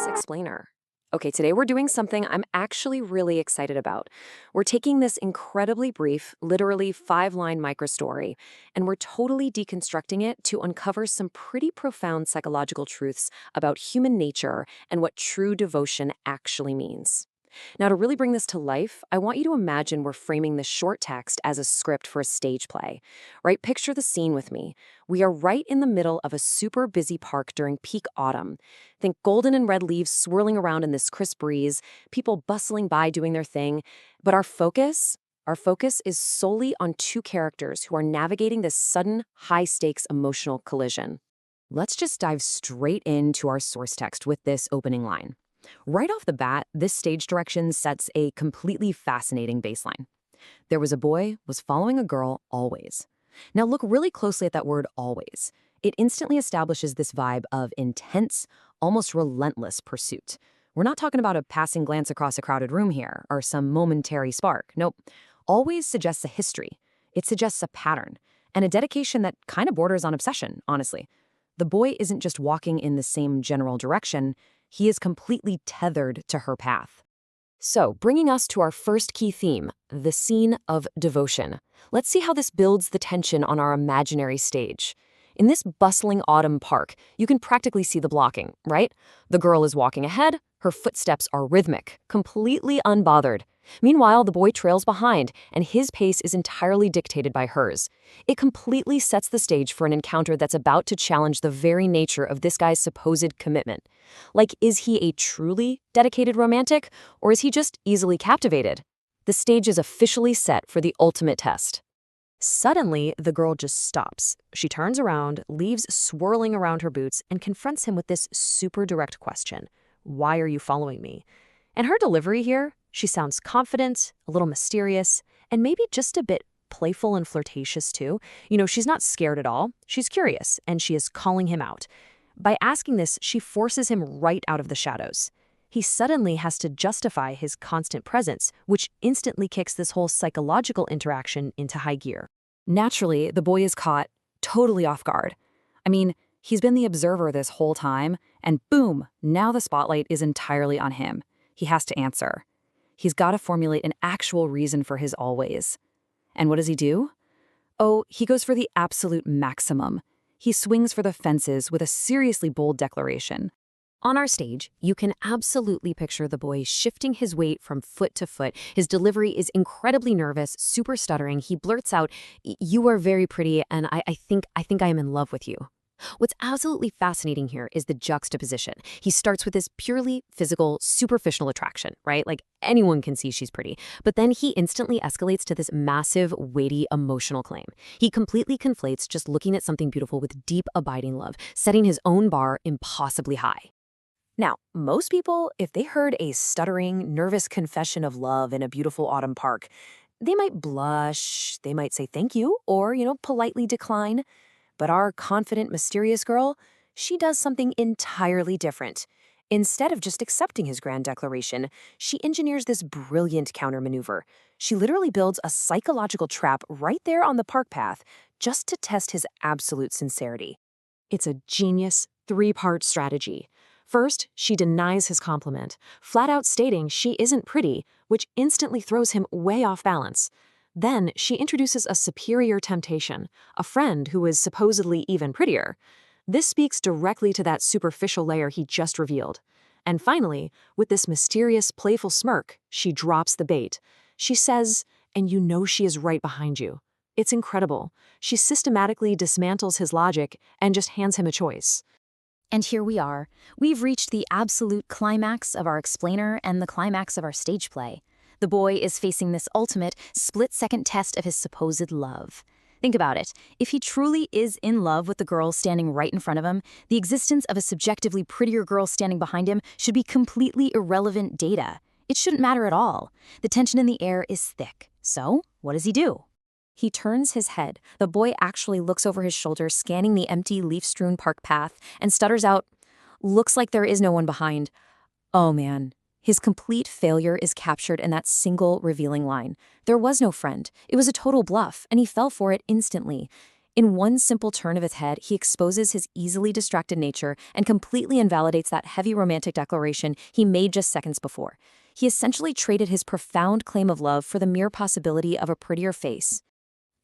Let's Explainer. Okay, today we're doing something I'm actually really excited about. We're taking this incredibly brief, literally 5-line microstory, and we're totally deconstructing it to uncover some pretty profound psychological truths about human nature and what true devotion actually means. Now, to really bring this to life, I want you to imagine we're framing this short text as a script for a stage play. Right? Picture the scene with me. We are right in the middle of a super busy park during peak autumn. Think golden and red leaves swirling around in this crisp breeze, people bustling by doing their thing. But our focus is solely on two characters who are navigating this sudden, high-stakes emotional collision. Let's just dive straight into our source text with this opening line. Right off the bat, this stage direction sets a completely fascinating baseline. There was a boy was following a girl always. Now look really closely at that word always. It instantly establishes this vibe of intense, almost relentless pursuit. We're not talking about a passing glance across a crowded room here, or some momentary spark. Nope. Always suggests a history. It suggests a pattern, and a dedication that kind of borders on obsession, honestly. The boy isn't just walking in the same general direction, he is completely tethered to her path. So, bringing us to our first key theme, the scene of devotion. Let's see how this builds the tension on our imaginary stage. In this bustling autumn park, you can practically see the blocking, right? The girl is walking ahead, her footsteps are rhythmic, completely unbothered. Meanwhile, the boy trails behind, and his pace is entirely dictated by hers. It completely sets the stage for an encounter that's about to challenge the very nature of this guy's supposed commitment. Like, is he a truly dedicated romantic, or is he just easily captivated? The stage is officially set for the ultimate test. Suddenly, the girl just stops. She turns around, leaves swirling around her boots, and confronts him with this super direct question. Why are you following me? And her delivery here, she sounds confident, a little mysterious, and maybe just a bit playful and flirtatious too. She's not scared at all. She's curious, and she is calling him out. By asking this, she forces him right out of the shadows. He suddenly has to justify his constant presence, which instantly kicks this whole psychological interaction into high gear. Naturally, the boy is caught totally off guard. I mean, he's been the observer this whole time, and boom, now the spotlight is entirely on him. He has to answer. He's got to formulate an actual reason for his always. And what does he do? Oh, he goes for the absolute maximum. He swings for the fences with a seriously bold declaration. On our stage, you can absolutely picture the boy shifting his weight from foot to foot. His delivery is incredibly nervous, super stuttering. He blurts out, "You are very pretty, and I think I am in love with you." What's absolutely fascinating here is the juxtaposition. He starts with this purely physical, superficial attraction, right? Like anyone can see she's pretty. But then he instantly escalates to this massive, weighty, emotional claim. He completely conflates just looking at something beautiful with deep, abiding love, setting his own bar impossibly high. Now, most people, if they heard a stuttering, nervous confession of love in a beautiful autumn park, they might blush, they might say thank you, or, politely decline. But our confident, mysterious girl, she does something entirely different. Instead of just accepting his grand declaration, she engineers this brilliant countermaneuver. She literally builds a psychological trap right there on the park path just to test his absolute sincerity. It's a genius, 3-part strategy. First, she denies his compliment, flat out stating she isn't pretty, which instantly throws him way off balance. Then, she introduces a superior temptation, a friend who is supposedly even prettier. This speaks directly to that superficial layer he just revealed. And finally, with this mysterious, playful smirk, she drops the bait. She says, "And you know she is right behind you." It's incredible. She systematically dismantles his logic and just hands him a choice. And here we are. We've reached the absolute climax of our explainer and the climax of our stage play. The boy is facing this ultimate, split-second test of his supposed love. Think about it. If he truly is in love with the girl standing right in front of him, the existence of a subjectively prettier girl standing behind him should be completely irrelevant data. It shouldn't matter at all. The tension in the air is thick. So, what does he do? He turns his head. The boy actually looks over his shoulder, scanning the empty, leaf-strewn park path, and stutters out, "Looks like there is no one behind." Oh man. His complete failure is captured in that single revealing line. There was no friend. It was a total bluff, and he fell for it instantly. In one simple turn of his head, he exposes his easily distracted nature and completely invalidates that heavy romantic declaration he made just seconds before. He essentially traded his profound claim of love for the mere possibility of a prettier face.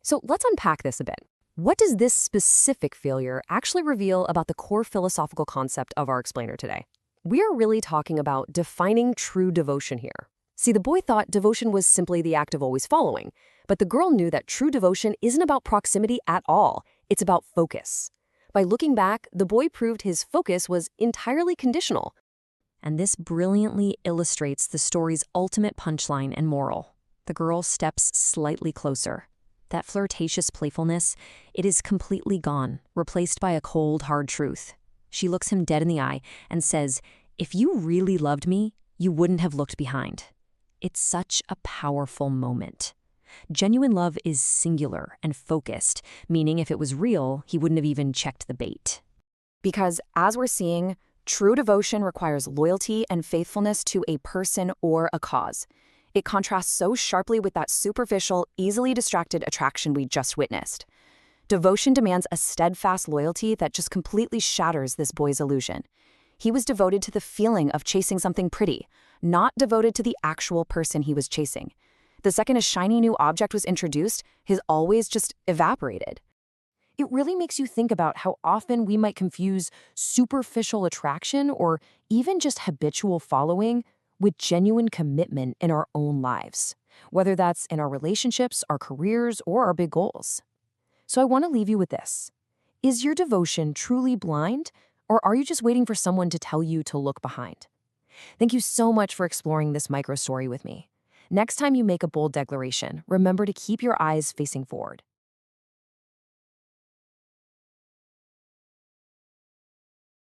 So let's unpack this a bit. What does this specific failure actually reveal about the core philosophical concept of our explainer today? We are really talking about defining true devotion here. See, the boy thought devotion was simply the act of always following, but the girl knew that true devotion isn't about proximity at all. It's about focus. By looking back, the boy proved his focus was entirely conditional. And this brilliantly illustrates the story's ultimate punchline and moral. The girl steps slightly closer. That flirtatious playfulness, it is completely gone, replaced by a cold, hard truth. She looks him dead in the eye and says, "If you really loved me, you wouldn't have looked behind." It's such a powerful moment. Genuine love is singular and focused, meaning if it was real, he wouldn't have even checked the bait. Because as we're seeing, true devotion requires loyalty and faithfulness to a person or a cause. It contrasts so sharply with that superficial, easily distracted attraction we just witnessed. Devotion demands a steadfast loyalty that just completely shatters this boy's illusion. He was devoted to the feeling of chasing something pretty, not devoted to the actual person he was chasing. The second a shiny new object was introduced, his always just evaporated. It really makes you think about how often we might confuse superficial attraction or even just habitual following with genuine commitment in our own lives, whether that's in our relationships, our careers, or our big goals. So I want to leave you with this. Is your devotion truly blind, or are you just waiting for someone to tell you to look behind? Thank you so much for exploring this micro story with me. Next time you make a bold declaration, remember to keep your eyes facing forward.